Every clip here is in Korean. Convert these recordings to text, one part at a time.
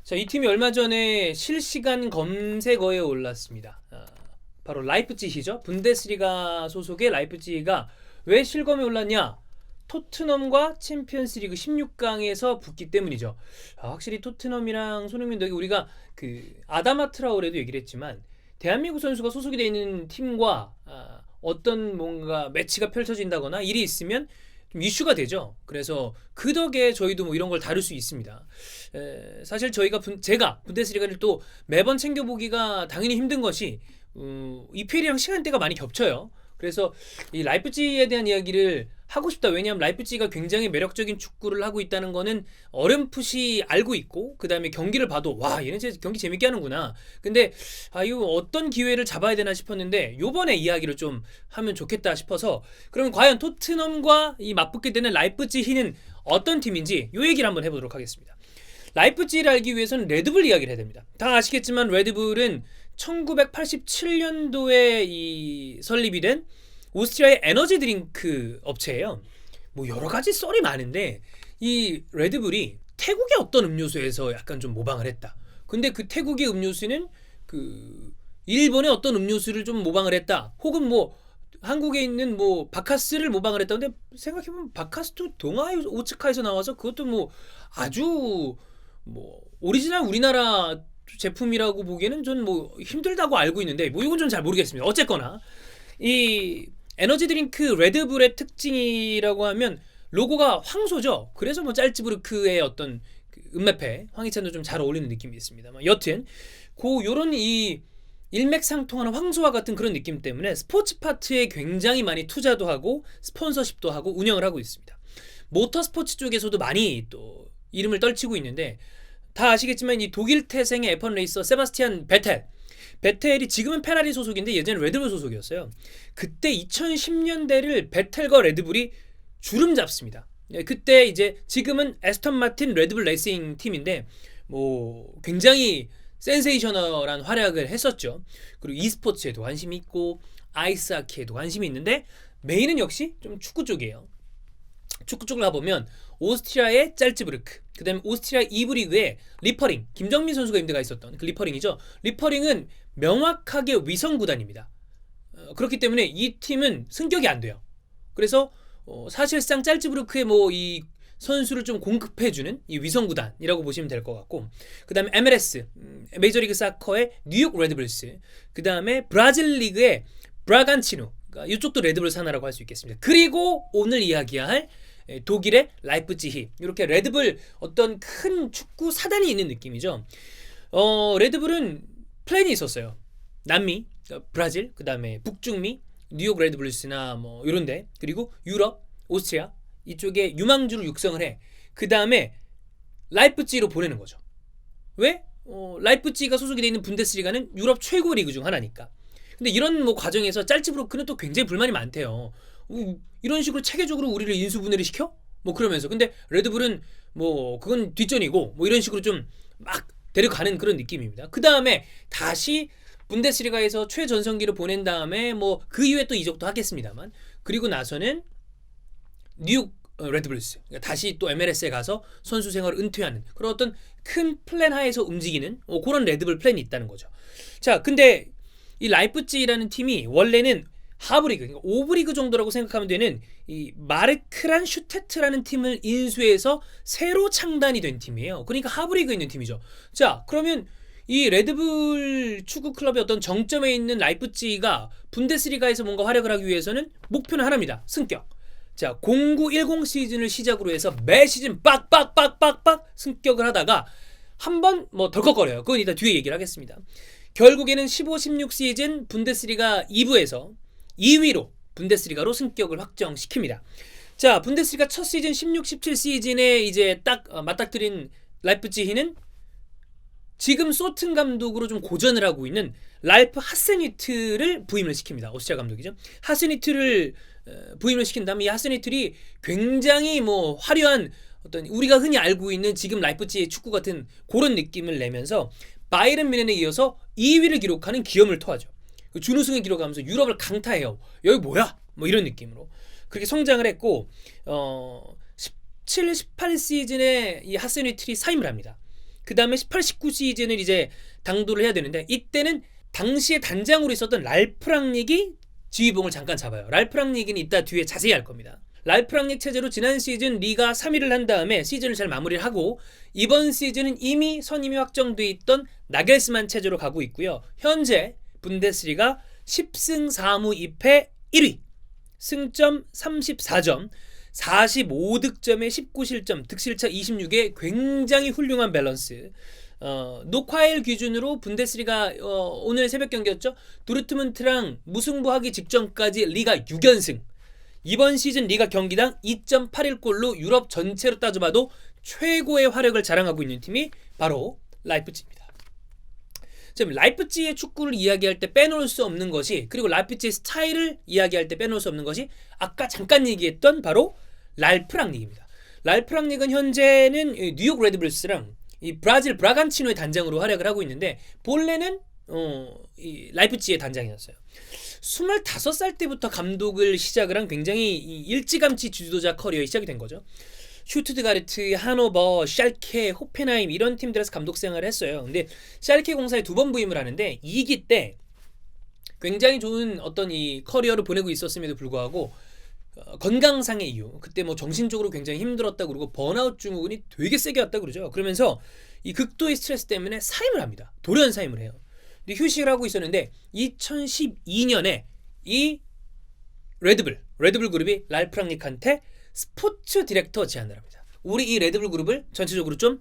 자, 이 팀이 얼마 전에 실시간 검색어에 올랐습니다. 바로 라이프치히죠. 분데스리가 소속의 라이프치히가 왜 실검에 올랐냐? 토트넘과 챔피언스리그 16강에서 붙기 때문이죠. 확실히 토트넘이랑 손흥민 덕이 우리가 그 아다마 트라오레도 얘기를 했지만 대한민국 선수가 소속이 되어 있는 팀과 어떤 뭔가 매치가 펼쳐진다거나 일이 있으면 좀 이슈가 되죠. 그래서 그 덕에 저희도 뭐 이런 걸 다룰 수 있습니다. 사실 제가 분데스리가를 또 매번 챙겨보기가 당연히 힘든 것이 EPL이랑 시간대가 많이 겹쳐요. 그래서 이 라이프치히에 대한 이야기를 하고 싶다. 왜냐하면 라이프치히가 굉장히 매력적인 축구를 하고 있다는 거는 어렴풋이 알고 있고, 그 다음에 경기를 봐도 와, 얘는 진짜 경기 재밌게 하는구나. 근데 이거 어떤 기회를 잡아야 되나 싶었는데 요번에 이야기를 좀 하면 좋겠다 싶어서, 그러면 과연 토트넘과 이 맞붙게 되는 라이프치히는 어떤 팀인지 요 얘기를 한번 해보도록 하겠습니다. 라이프치히를 알기 위해서는 레드불 이야기를 해야 됩니다. 다 아시겠지만 레드불은 1987년도에 이 설립이 된 오스트리아의 에너지 드링크 업체예요. 뭐 여러 가지 썰이 많은데 이 레드불이 태국의 어떤 음료수에서 약간 좀 모방을 했다. 근데 그 태국의 음료수는 그 일본의 어떤 음료수를 좀 모방을 했다. 혹은 뭐 한국에 있는 뭐 바카스를 모방을 했다. 근데 생각해보면 바카스도 동아 오츠카에서 나와서 그것도 뭐 아주 뭐 오리지널 우리나라 제품이라고 보기에는 전 뭐 힘들다고 알고 있는데 뭐 이건 좀 잘 모르겠습니다. 어쨌거나 이 에너지 드링크 레드불의 특징이라고 하면 로고가 황소죠. 그래서 뭐 짤츠부르크의 어떤 그 음메페 황희찬도 좀 잘 어울리는 느낌이 있습니다. 여튼 요런 이 일맥상통하는 황소와 같은 그런 느낌 때문에 스포츠 파트에 굉장히 많이 투자도 하고 스폰서십도 하고 운영을 하고 있습니다. 모터 스포츠 쪽에서도 많이 또 이름을 떨치고 있는데, 다 아시겠지만 이 독일 태생의 F1 레이서 세바스티안 베텔이 지금은 페라리 소속인데 예전에 레드불 소속이었어요. 그때 2010년대를 베텔과 레드불이 주름 잡습니다. 그때 이제 지금은 에스턴 마틴 레드불 레이싱 팀인데 뭐 굉장히 센세이셔널한 활약을 했었죠. 그리고 e스포츠에도 관심이 있고 아이스하키에도 관심이 있는데 메인은 역시 좀 축구 쪽이에요. 축구 쪽을 가보면 오스트리아의 짤츠부르크, 그 다음에 오스트리아 2부 리그의 리퍼링, 김정민 선수가 임대가 있었던 그 리퍼링이죠. 리퍼링은 명확하게 위성 구단입니다. 그렇기 때문에 이 팀은 승격이 안 돼요. 그래서 사실상 짤츠부르크의 뭐 이 선수를 좀 공급해주는 이 위성 구단이라고 보시면 될 것 같고, 그 다음에 MLS 메이저리그 사커의 뉴욕 레드불스, 그 다음에 브라질 리그의 브라간치노, 그러니까 이쪽도 레드불 산하라고 할 수 있겠습니다. 그리고 오늘 이야기할 독일의 라이프치히, 이렇게 레드불 어떤 큰 축구 사단이 있는 느낌이죠. 레드불은 플랜이 있었어요. 남미, 브라질, 그 다음에 북중미, 뉴욕 레드불스나 뭐 이런데, 그리고 유럽, 오스트리아 이쪽에 유망주를 육성을 해. 그 다음에 라이프치히로 보내는 거죠. 왜? 라이프치히가 소속이 되어 있는 분데스리가는 유럽 최고 리그 중 하나니까. 근데 이런 뭐 과정에서 짤츠부르크는 또 굉장히 불만이 많대요. 이런 식으로 체계적으로 우리를 인수분해를 시켜? 뭐 그러면서. 근데 레드불은 뭐 그건 뒷전이고 뭐 이런 식으로 좀 막 데려가는 그런 느낌입니다. 그 다음에 다시 분데스리가에서 최전성기를 보낸 다음에 뭐 그 이후에 또 이적도 하겠습니다만, 그리고 나서는 뉴욕 레드불스, 그러니까 다시 또 MLS에 가서 선수 생활을 은퇴하는 그런 어떤 큰 플랜 하에서 움직이는 그런 레드불 플랜이 있다는 거죠. 자, 근데 이 라이프치히라는 팀이 원래는 하브리그, 그러니까 오브리그 정도라고 생각하면 되는 이 마르크란 슈테트라는 팀을 인수해서 새로 창단이 된 팀이에요. 그러니까 하브리그에 있는 팀이죠. 자, 그러면 이 레드불 축구 클럽의 어떤 정점에 있는 라이프치히가 분데스리가에서 뭔가 활약을 하기 위해서는 목표는 하나입니다. 승격. 자, 0910 시즌을 시작으로 해서 매 시즌 빡빡빡빡빡 승격을 하다가 한번 뭐 덜컥거려요. 그건 이따 뒤에 얘기를 하겠습니다. 결국에는 15-16 시즌 분데스리가 2부에서 2위로 분데스리가로 승격을 확정시킵니다. 자, 분데스리가 첫 시즌 16-17 시즌에 이제 딱 맞닥뜨린 라이프치히는 지금 소튼 감독으로 좀 고전을 하고 있는 랄프 하센히트를 부임을 시킵니다. 오스트리아 감독이죠. 하센히트를 부임을 시킨 다음에 이 하센히트이 굉장히 뭐 화려한 어떤 우리가 흔히 알고 있는 지금 라이프치히의 축구 같은 그런 느낌을 내면서 바이에른 뮌헨에 이어서 2위를 기록하는 기염을 토하죠. 준우승을 기록하면서 유럽을 강타해요. 여기 뭐야? 뭐 이런 느낌으로 그렇게 성장을 했고 17, 18 시즌에 이 하센휘틀이 사임을 합니다. 그 다음에 18, 19 시즌을 이제 당도를 해야 되는데 이때는 당시에 단장으로 있었던 랄프 랑닉이 지휘봉을 잠깐 잡아요. 랄프 랑닉은 이따 뒤에 자세히 할 겁니다. 랄프 랑닉 체제로 지난 시즌 리가 3위를 한 다음에 시즌을 잘 마무리를 하고 이번 시즌은 이미 선임이 확정돼 있던 나겔스만 체제로 가고 있고요. 현재 분데스리가 10승 4무 2패 1위, 승점 34점, 45득점에 19실점, 득실차 26의 굉장히 훌륭한 밸런스. 녹화일 기준으로 분데스리가 오늘 새벽 경기였죠. 도르트문트랑 무승부하기 직전까지 리가 6연승. 이번 시즌 리가 경기당 2.81골로 유럽 전체로 따져봐도 최고의 화력을 자랑하고 있는 팀이 바로 라이프치히입니다. 지금 라이프치히의 축구를 이야기할 때 빼놓을 수 없는 것이, 그리고 라이프치히의 스타일을 이야기할 때 빼놓을 수 없는 것이 아까 잠깐 얘기했던 바로 랄프 랑닉입니다. 랄프 랑닉은 현재는 뉴욕 레드불스랑 이 브라질 브라간치노의 단장으로 활약을 하고 있는데 본래는 이 라이프치히의 단장이었어요. 25살 때부터 감독을 시작을 한 굉장히 일찌감치 지도자 커리어에 시작이 된 거죠. 슈투트가르트, 하노버, 샬케, 호펜하임 이런 팀들에서 감독 생활을 했어요. 근데 샬케 공사에 2번 부임을 하는데 2기 때 굉장히 좋은 어떤 이 커리어를 보내고 있었음에도 불구하고 건강상의 이유, 그때 뭐 정신적으로 굉장히 힘들었다고 그러고 번아웃 증후군이 되게 세게 왔다고 그러죠. 그러면서 이 극도의 스트레스 때문에 사임을 합니다. 돌연 사임을 해요. 근데 휴식을 하고 있었는데 2012년에 이 레드불 그룹이 랄프 랑닉한테 스포츠 디렉터 제안을 합니다. 우리 이 레드불 그룹을 전체적으로 좀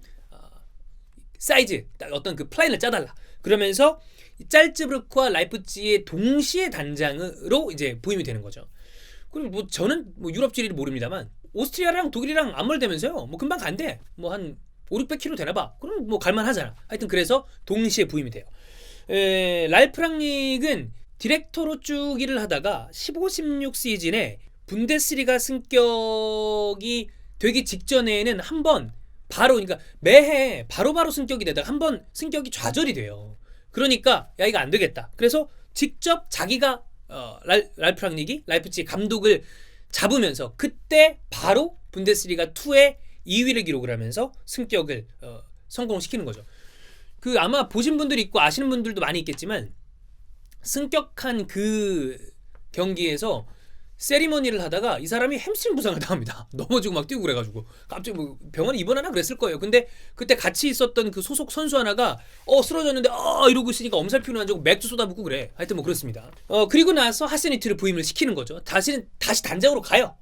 사이즈, 어떤 그 플랜을 짜달라. 그러면서 짤츠부르크와 라이프치히의 동시에 단장으로 이제 부임이 되는 거죠. 그리고 뭐 저는 뭐 유럽 지리를 모릅니다만 오스트리아랑 독일이랑 안 멀대면서요. 뭐 금방 간대. 뭐 한 500-600km 되나봐. 그럼 뭐 갈만하잖아. 하여튼 그래서 동시에 부임이 돼요. 랄프 랑닉은 디렉터로 쭉 일을 하다가 15-16 시즌에 분데스리가 승격이 되기 직전에는 한번 바로, 그러니까 매해 바로바로 승격이 되다가 한번 승격이 좌절이 돼요. 그러니까 야 이거 안 되겠다. 그래서 직접 자기가 랄프 랑닉이 라이프치히 감독을 잡으면서 그때 바로 분데스리가 2의 2위를 기록을 하면서 승격을 성공시키는 거죠. 그 아마 보신 분들이 있고 아시는 분들도 많이 있겠지만 승격한 그 경기에서 세리머니를 하다가 이 사람이 햄스트링 부상을 당합니다. 넘어지고 막 뛰고 그래가지고 갑자기 뭐 병원에 입원하나 그랬을 거예요. 근데 그때 같이 있었던 그 소속 선수 하나가 쓰러졌는데 이러고 있으니까 엄살피로 앉고 맥주 쏟아붓고 그래. 하여튼 뭐 그렇습니다. 그리고 나서 하센히트를 부임을 시키는 거죠. 다시 단장으로 가요.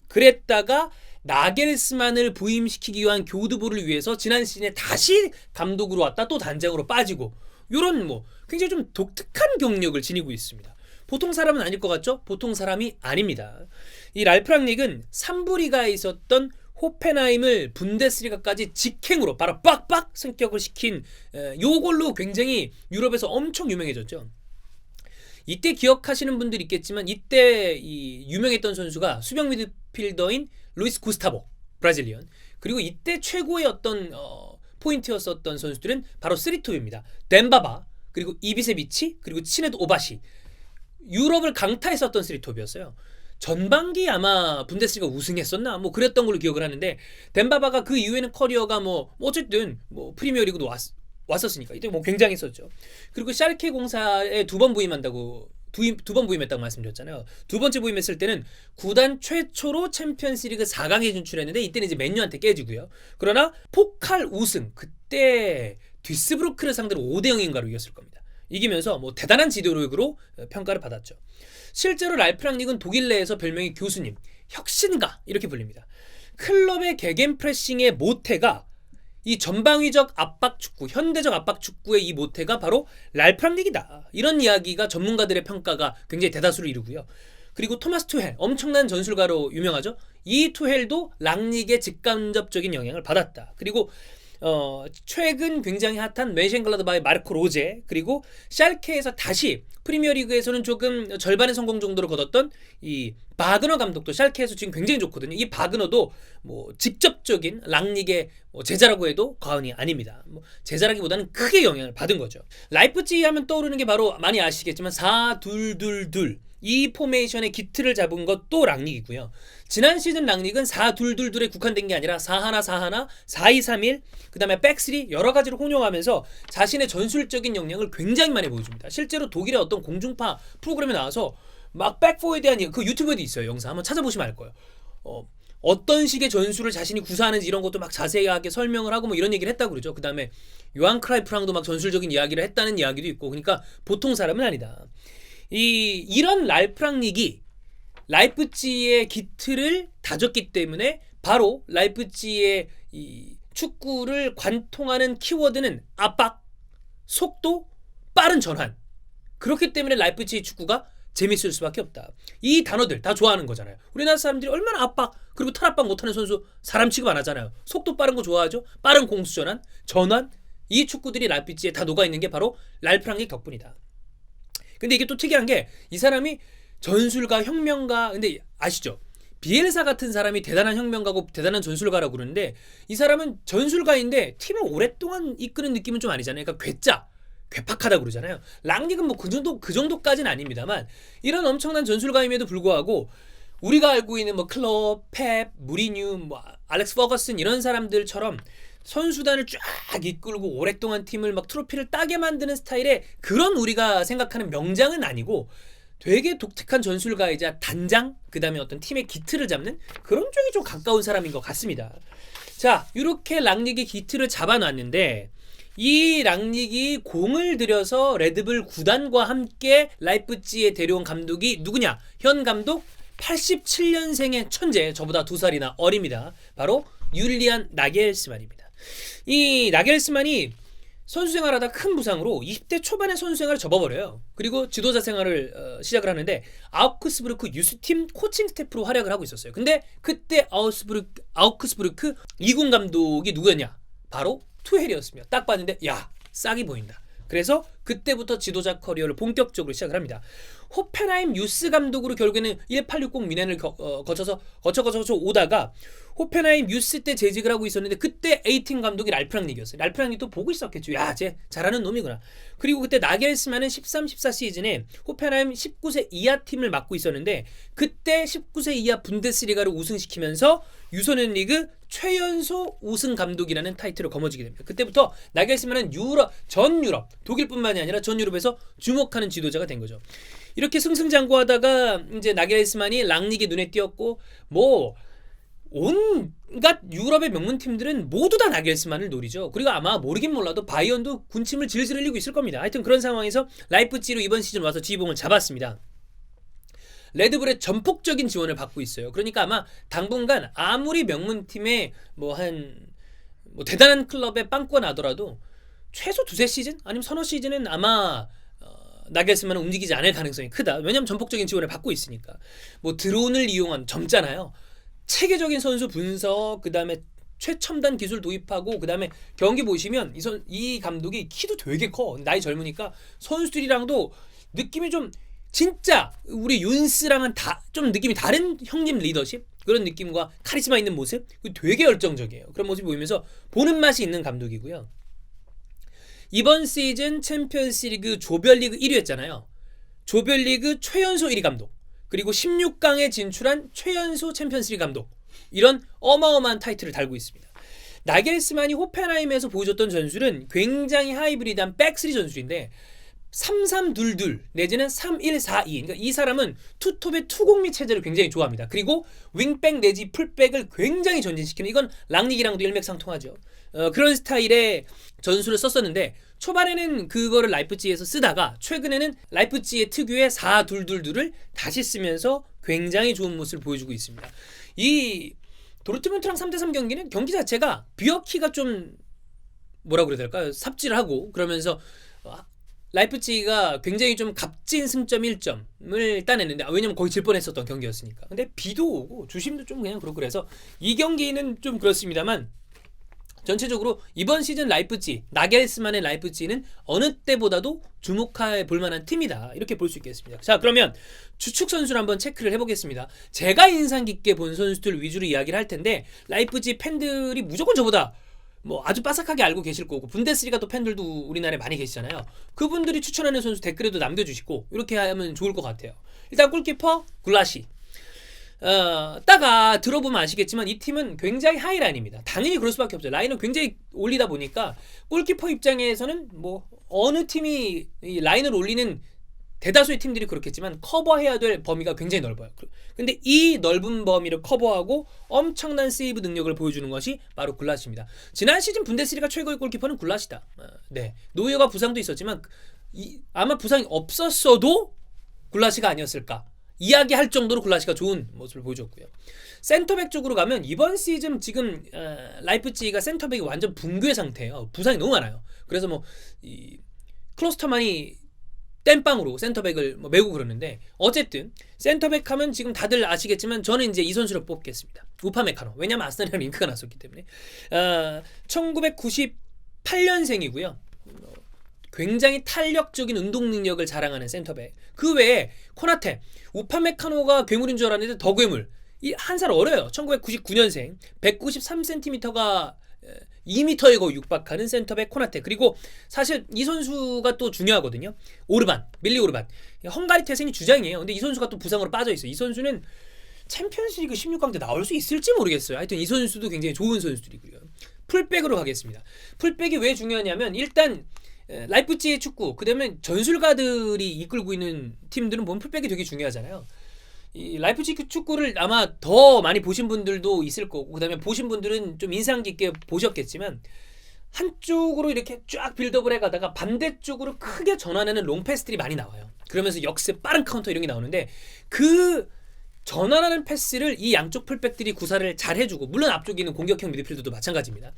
그랬다가 나겔스만을 부임시키기 위한 교두보를 위해서 지난 시즌에 다시 감독으로 왔다 또 단장으로 빠지고, 요런 뭐 굉장히 좀 독특한 경력을 지니고 있습니다. 보통 사람은 아닐 것 같죠? 보통 사람이 아닙니다. 이 랄프 랑닉은 3부 리가에 있었던 호펜하임을 분데스리가까지 직행으로 바로 빡빡 승격을 시킨 요걸로 굉장히 유럽에서 엄청 유명해졌죠. 이때 기억하시는 분들 있겠지만 이때 이 유명했던 선수가 수비형 미드필더인 루이스 구스타보, 브라질리언. 그리고 이때 최고의 어떤 포인트였었던 선수들은 바로 쓰리톱입니다. 덴바바, 그리고 이비세비치, 그리고 치네도 오바시. 유럽을 강타했었던 쓰리톱이었어요. 전반기 아마 분데스리가 우승했었나 뭐 그랬던 걸로 기억을 하는데, 덴바바가 그 이후에는 커리어가 뭐 어쨌든 뭐 프리미어리그도 왔었으니까 이때 뭐 굉장했었죠. 그리고 샬케 공사에 2번 부임한다고, 두 번 부임했다고 말씀드렸잖아요. 두 번째 부임했을 때는 구단 최초로 챔피언스리그 4강에 진출했는데 이때는 이제 맨유한테 깨지고요. 그러나 포칼 우승, 그때 듀스브루크를 상대로 5-0인가로 이겼을 겁니다. 이기면서 뭐 대단한 지도력으로 평가를 받았죠. 실제로 랄프 랑닉은 독일 내에서 별명이 교수님, 혁신가 이렇게 불립니다. 클럽의 게겐프레싱의 모태가 이 전방위적 압박 축구, 현대적 압박 축구의 이 모태가 바로 랄프 랑닉이다. 이런 이야기가 전문가들의 평가가 굉장히 대다수를 이루고요. 그리고 토마스 투헬, 엄청난 전술가로 유명하죠. 이 투헬도 랑닉의 직간접적인 영향을 받았다. 그리고 최근 굉장히 핫한 멘셴글라드바의 마르코 로제, 그리고 샬케에서 다시 프리미어리그에서는 조금 절반의 성공 정도를 거뒀던 이 바그너 감독도 샬케에서 지금 굉장히 좋거든요. 이 바그너도 뭐 직접적인 랑닉의 제자라고 해도 과언이 아닙니다. 뭐 제자라기보다는 크게 영향을 받은 거죠. 라이프치히 하면 떠오르는 게 바로 많이 아시겠지만 4-2-2-2 이 포메이션의 기틀을 잡은 것도 랑닉이고요. 지난 시즌 랑닉은 4-2-2-2에 국한된 게 아니라 4-1-4-1, 4-2-3-1, 그 다음에 백3 여러 가지를 혼용하면서 자신의 전술적인 역량을 굉장히 많이 보여줍니다. 실제로 독일의 어떤 공중파 프로그램에 나와서 막 백포에 대한 그 유튜브에도 있어요. 영상 한번 찾아보시면 알 거예요. 어떤 식의 전술을 자신이 구사하는지 이런 것도 막 자세하게 설명을 하고 뭐 이런 얘기를 했다고 그러죠. 그 다음에 요한 크라이프랑도 막 전술적인 이야기를 했다는 이야기도 있고, 그러니까 보통 사람은 아니다. 이런 랄프 랑닉이 라이프치히의 기틀을 다졌기 때문에 바로 라이프치히의 이 축구를 관통하는 키워드는 압박, 속도, 빠른 전환. 그렇기 때문에 라이프치히 축구가 재밌을 수밖에 없다. 이 단어들 다 좋아하는 거잖아요. 우리나라 사람들이 얼마나 압박 그리고 탈압박 못하는 선수 사람 취급 안 하잖아요. 속도 빠른 거 좋아하죠. 빠른 공수 전환 이 축구들이 라이프치히에 다 녹아있는 게 바로 랄프 랑닉 덕분이다. 근데 이게 또 특이한 게 이 사람이 전술가, 혁명가, 근데 아시죠? 비엘사 같은 사람이 대단한 혁명가고 대단한 전술가라고 그러는데 이 사람은 전술가인데 팀을 오랫동안 이끄는 느낌은 좀 아니잖아요. 그러니까 괴팍하다 그러잖아요. 랑닉은 뭐 그 정도까지는 아닙니다만 이런 엄청난 전술가임에도 불구하고 우리가 알고 있는 뭐 클럽, 펩, 무리뉴, 뭐 알렉스 퍼거슨 이런 사람들처럼 선수단을 쫙 이끌고 오랫동안 팀을 막 트로피를 따게 만드는 스타일의 그런 우리가 생각하는 명장은 아니고 되게 독특한 전술가이자 단장, 그 다음에 어떤 팀의 기틀을 잡는 그런 쪽이 좀 가까운 사람인 것 같습니다. 자, 이렇게 랑닉이 기틀을 잡아놨는데 이 랑닉이 공을 들여서 레드불 구단과 함께 라이프치히에 데려온 감독이 누구냐? 현 감독 87년생의 천재, 저보다 2살이나 어립니다. 바로 율리안 나겔스만입니다. 이 나겔스만이 선수 생활하다 큰 부상으로 20대 초반에 선수 생활을 접어버려요. 그리고 지도자 생활을 시작을 하는데 아우크스부르크 유스팀 코칭 스태프로 활약을 하고 있었어요. 근데 그때 아우크스부르크 2군 감독이 누구였냐? 바로 투헬이었습니다. 딱 봤는데 야, 싹이 보인다. 그래서 그때부터 지도자 커리어를 본격적으로 시작을 합니다. 호펜하임 유스 감독으로 결국에는 1860 미넨을 거쳐 오다가 호펜하임 유스 때 재직을 하고 있었는데 그때 A팀 감독이 랄프 랑닉이었어요. 랄프 랑닉도 보고 있었겠죠. 야, 쟤 잘하는 놈이구나. 그리고 그때 나겔스만은 13-14 시즌에 호펜하임 19세 이하 팀을 맡고 있었는데 그때 19세 이하 분데스리가를 우승시키면서 유소년 리그 최연소 우승 감독이라는 타이틀을 거머쥐게 됩니다. 그때부터 나겔스만은 전 유럽, 독일뿐만이 아니라 전 유럽에서 주목하는 지도자가 된 거죠. 이렇게 승승장구하다가 이제 나겔스만이 랑닉이 눈에 띄었고 뭐 온갖 유럽의 명문 팀들은 모두 다 나겔스만을 노리죠. 그리고 아마 모르긴 몰라도 바이언도 군침을 질질 흘리고 있을 겁니다. 하여튼 그런 상황에서 라이프치히로 이번 시즌 와서 지휘봉을 잡았습니다. 레드불의 전폭적인 지원을 받고 있어요. 그러니까 아마 당분간 아무리 명문팀의 뭐 대단한 클럽에 빵꾸가 나더라도 최소 2-3시즌 아니면 서너 시즌은 아마 나겔스만은 움직이지 않을 가능성이 크다. 왜냐면 전폭적인 지원을 받고 있으니까. 뭐 드론을 이용한 젊잖아요. 체계적인 선수 분석, 그 다음에 최첨단 기술 도입하고, 그 다음에 경기 보시면 이 감독이 키도 되게 커. 나이 젊으니까 선수들이랑도 느낌이 좀 진짜 우리 윤스랑은 좀 느낌이 다른 형님 리더십, 그런 느낌과 카리스마 있는 모습, 되게 열정적이에요. 그런 모습이 보이면서 보는 맛이 있는 감독이고요. 이번 시즌 챔피언스리그 조별리그 1위 했잖아요. 조별리그 최연소 1위 감독, 그리고 16강에 진출한 최연소 챔피언스리그 감독, 이런 어마어마한 타이틀을 달고 있습니다. 나겔스만이 호펜하임에서 보여줬던 전술은 굉장히 하이브리드한 백3 전술인데 3-3-2-2 내지는 3-1-4-2, 그러니까 이 사람은 투톱의 투공미 체제를 굉장히 좋아합니다. 그리고 윙백 내지 풀백을 굉장히 전진시키는, 이건 랑닉이랑도 일맥상통하죠. 그런 스타일의 전술을 썼었는데 초반에는 그거를 라이프치히에서 쓰다가 최근에는 라이프치히 특유의 4-2-2-2를 다시 쓰면서 굉장히 좋은 모습을 보여주고 있습니다. 이 도르트문트랑 3-3 경기는 경기 자체가 뷰어키가 좀 뭐라고 그래야 될까요? 삽질하고 그러면서 라이프치히가 굉장히 좀 값진 승점 1점을 따냈는데, 왜냐면 거의 질 뻔했었던 경기였으니까. 근데 비도 오고 주심도 좀 그냥 그렇고 그래서 이 경기는 좀 그렇습니다만 전체적으로 이번 시즌 라이프치히, 나겔스만의 라이프치히는 어느 때보다도 주목해 볼 만한 팀이다, 이렇게 볼 수 있겠습니다. 자, 그러면 주축 선수를 한번 체크를 해보겠습니다. 제가 인상 깊게 본 선수들 위주로 이야기를 할 텐데 라이프치히 팬들이 무조건 저보다 뭐 아주 빠삭하게 알고 계실 거고 분데스리가 또 팬들도 우리나라에 많이 계시잖아요. 그분들이 추천하는 선수 댓글에도 남겨주시고 이렇게 하면 좋을 것 같아요. 일단 골키퍼 굴라시. 따가 들어보면 아시겠지만 이 팀은 굉장히 하이라인입니다. 당연히 그럴 수밖에 없죠. 라인을 굉장히 올리다 보니까 골키퍼 입장에서는 뭐 어느 팀이 이 라인을 올리는 대다수의 팀들이 그렇겠지만 커버해야 될 범위가 굉장히 넓어요. 근데 이 넓은 범위를 커버하고 엄청난 세이브 능력을 보여주는 것이 바로 굴라시입니다. 지난 시즌 분데스리가 최고의 골키퍼는 굴라시다. 네, 노이어가 부상도 있었지만 아마 부상이 없었어도 굴라시가 아니었을까 이야기할 정도로 굴라시가 좋은 모습을 보여줬고요. 센터백 쪽으로 가면 이번 시즌 지금 라이프치히가 센터백이 완전 붕괴 상태예요. 부상이 너무 많아요. 그래서 뭐 이 클로스터만이 땜빵으로 센터백을 뭐 메고 그러는데 어쨌든 센터백 하면 지금 다들 아시겠지만 저는 이제 이 선수를 뽑겠습니다. 우파메카노. 왜냐면 아스날이랑 링크가 났었기 때문에 1998년생이고요. 굉장히 탄력적인 운동 능력을 자랑하는 센터백. 그 외에 코나테, 우파메카노가 괴물인 줄 알았는데 더 괴물. 한 살 어려요. 1999년생 193cm가 2m에 거의 육박하는 센터백 코나테. 그리고 사실 이 선수가 또 중요하거든요. 밀리 오르반. 헝가리 태생이 주장이에요. 근데 이 선수가 또 부상으로 빠져있어요. 이 선수는 챔피언스리그 16강대 나올 수 있을지 모르겠어요. 하여튼 이 선수도 굉장히 좋은 선수들이고요. 풀백으로 가겠습니다. 풀백이 왜 중요하냐면 일단 라이프치히 축구, 그 다음에 전술가들이 이끌고 있는 팀들은 보면 풀백이 되게 중요하잖아요. 이 라이프치히 축구를 아마 더 많이 보신 분들도 있을 거고, 그 다음에 보신 분들은 좀 인상 깊게 보셨겠지만 한쪽으로 이렇게 쫙 빌드업을 해가다가 반대쪽으로 크게 전환하는 롱패스들이 많이 나와요. 그러면서 역습, 빠른 카운터 이런 게 나오는데 그 전환하는 패스를 이 양쪽 풀백들이 구사를 잘 해주고, 물론 앞쪽에 있는 공격형 미드필더도 마찬가지입니다.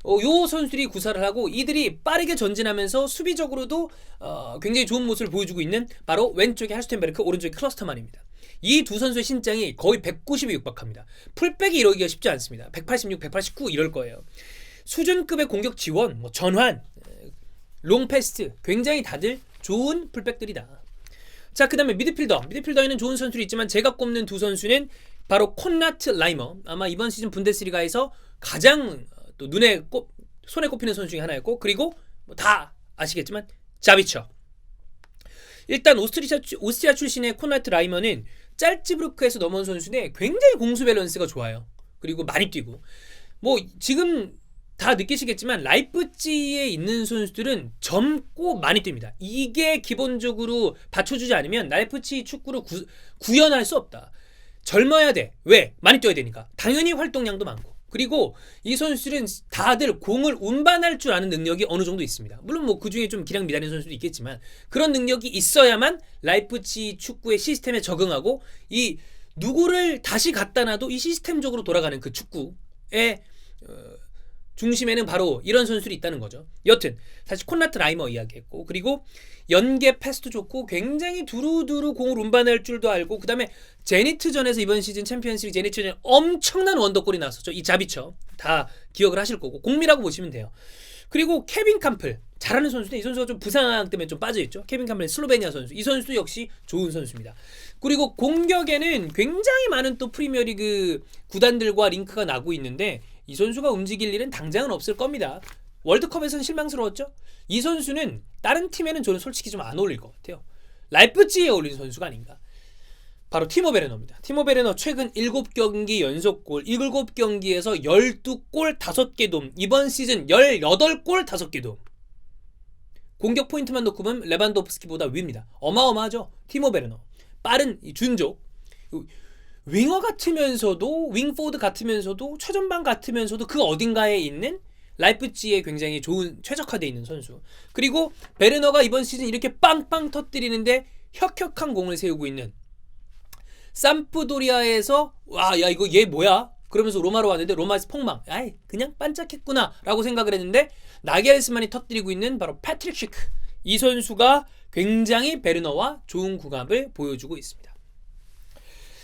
요 선수들이 구사를 하고 이들이 빠르게 전진하면서 수비적으로도 굉장히 좋은 모습을 보여주고 있는 바로 왼쪽에 할스텐베르크, 오른쪽에 클러스터만입니다. 이 두 선수의 신장이 거의 190에 육박합니다. 풀백이 이러기가 쉽지 않습니다. 186, 189 이럴 거예요. 수준급의 공격 지원, 뭐 전환, 롱패스트 굉장히 다들 좋은 풀백들이다. 자, 그 다음에 미드필더에는 좋은 선수들이 있지만 제가 꼽는 두 선수는 바로 콘라트 라이머. 아마 이번 시즌 분데스리가에서 가장 또 손에 꼽히는 선수 중에 하나였고, 그리고 다 아시겠지만 자비처. 일단 오스트리아 출신의 콘라트 라이머는 짤츠부르크에서 넘어온 선수인데 굉장히 공수 밸런스가 좋아요. 그리고 많이 뛰고, 뭐 지금 다 느끼시겠지만 라이프치히에 있는 선수들은 젊고 많이 뜁니다. 이게 기본적으로 받쳐주지 않으면 라이프치히 축구를 구현할 수 없다. 젊어야 돼. 왜? 많이 뛰어야 되니까. 당연히 활동량도 많고. 그리고 이 선수들은 다들 공을 운반할 줄 아는 능력이 어느 정도 있습니다. 물론 뭐 그중에 좀 기량 미달인 선수도 있겠지만 그런 능력이 있어야만 라이프치히 축구의 시스템에 적응하고 이 누구를 다시 갖다 놔도 이 시스템적으로 돌아가는 그 축구의 중심에는 바로 이런 선수들이 있다는 거죠. 여튼 사실 콘라트 라이머 이야기했고, 그리고 연계 패스도 좋고 굉장히 두루두루 공을 운반할 줄도 알고, 그 다음에 제니트전에서 이번 시즌 챔피언스리그 제니트전에 엄청난 원더골이 나왔었죠. 이 자비처 다 기억을 하실 거고 공미라고 보시면 돼요. 그리고 케빈 캄플 잘하는 선수인데 이 선수가 좀 부상 때문에 좀 빠져있죠. 케빈 캄플은 슬로베니아 선수. 이 선수도 역시 좋은 선수입니다. 그리고 공격에는 굉장히 많은 또 프리미어리그 구단들과 링크가 나고 있는데 이 선수가 움직일 일은 당장은 없을 겁니다. 월드컵에서는 실망스러웠죠. 이 선수는 다른 팀에는 저는 솔직히 좀 안 어울릴 것 같아요. 라이프치히에 어울리는 선수가 아닌가. 바로 티모 베르너입니다. 티모 베르너 최근 7경기 연속골, 7경기에서 12골 5개 돔, 이번 시즌 18골 5개 돔. 공격 포인트만 놓고 보면 레반도프스키보다 위입니다. 어마어마하죠. 티모 베르너. 빠른 준족. 윙어 같으면서도, 윙포드 같으면서도, 최전방 같으면서도 그 어딘가에 있는 라이프치히에 굉장히 좋은, 최적화되어 있는 선수. 그리고 베르너가 이번 시즌 이렇게 빵빵 터뜨리는데 혁혁한 공을 세우고 있는, 삼프도리아에서 와, 야 이거 얘 뭐야? 그러면서 로마로 왔는데 로마에서 폭망. 아이 그냥 반짝했구나 라고 생각을 했는데 나겔스만이 터뜨리고 있는 바로 패트릭 시크. 이 선수가 굉장히 베르너와 좋은 궁합을 보여주고 있습니다.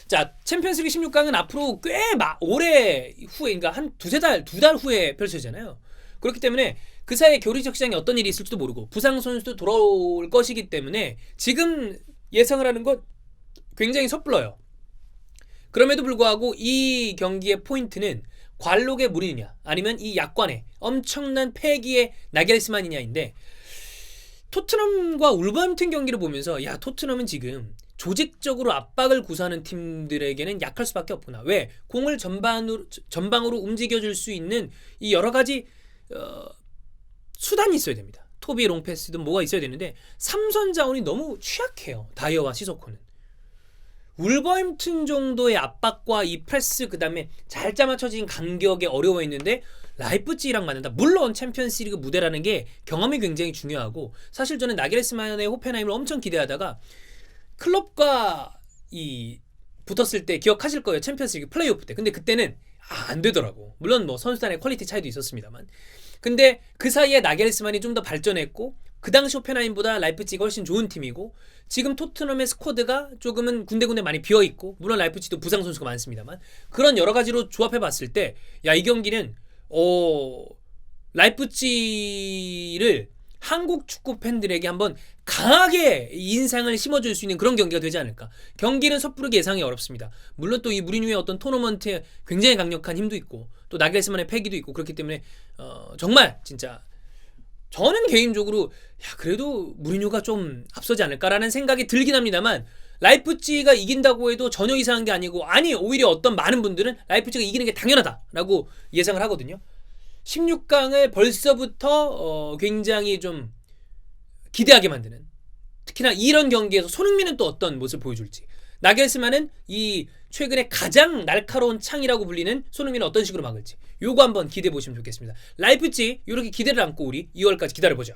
자, 챔피언스리그 16강은 앞으로 꽤 오래 후에, 그러니까 한 두 달 후에 펼쳐지잖아요. 그렇기 때문에 그 사이에 교류적 시장에 어떤 일이 있을지도 모르고 부상 선수도 돌아올 것이기 때문에 지금 예상을 하는 건 굉장히 섣불러요. 그럼에도 불구하고 이 경기의 포인트는 관록의 무리냐 아니면 이 약관의 엄청난 패기의 나겔스만이냐인데 토트넘과 울버햄튼 경기를 보면서 야 토트넘은 지금 조직적으로 압박을 구사하는 팀들에게는 약할 수밖에 없구나. 왜? 공을 전방으로 움직여줄 수 있는 이 여러 가지 수단이 있어야 됩니다. 토비 롱패스든 뭐가 있어야 되는데 삼선 자원이 너무 취약해요. 다이어와 시소코는. 울버햄튼 정도의 압박과 이 프레스 그다음에 잘 짜맞춰진 간격에 어려워했는데 라이프치히랑 만난다. 물론 챔피언스리그 무대라는 게 경험이 굉장히 중요하고 사실 저는 나겔스만의 호펜하임을 엄청 기대하다가 클럽과 이 붙었을 때 기억하실 거예요. 챔피언스리그 플레이오프 때. 근데 그때는 안 되더라고. 물론 뭐 선수단의 퀄리티 차이도 있었습니다만. 근데 그 사이에 나겔스만이 좀 더 발전했고 그 당시 호펜하임보다 라이프치히가 훨씬 좋은 팀이고 지금 토트넘의 스쿼드가 조금은 군데군데 많이 비어있고 물론 라이프치히도 부상 선수가 많습니다만 그런 여러 가지로 조합해봤을 때 야 이 경기는 라이프치히를 한국 축구 팬들에게 한번 강하게 인상을 심어줄 수 있는 그런 경기가 되지 않을까. 경기는 섣부르게 예상이 어렵습니다. 물론 또 이 무리뉴의 어떤 토너먼트에 굉장히 강력한 힘도 있고 또 나겔스만의 패기도 있고 그렇기 때문에 정말 진짜 저는 개인적으로 야 그래도 무리뉴가 좀 앞서지 않을까라는 생각이 들긴 합니다만 라이프치히가 이긴다고 해도 전혀 이상한 게 아니고 아니 오히려 어떤 많은 분들은 라이프치히가 이기는 게 당연하다라고 예상을 하거든요. 16강을 벌써부터 굉장히 좀 기대하게 만드는 특히나 이런 경기에서 손흥민은 또 어떤 모습을 보여줄지 나겔스만은 이 최근에 가장 날카로운 창이라고 불리는 손흥민은 어떤 식으로 막을지 요거 한번 기대해 보시면 좋겠습니다. 라이프치히 이렇게 기대를 안고 우리 2월까지 기다려보죠.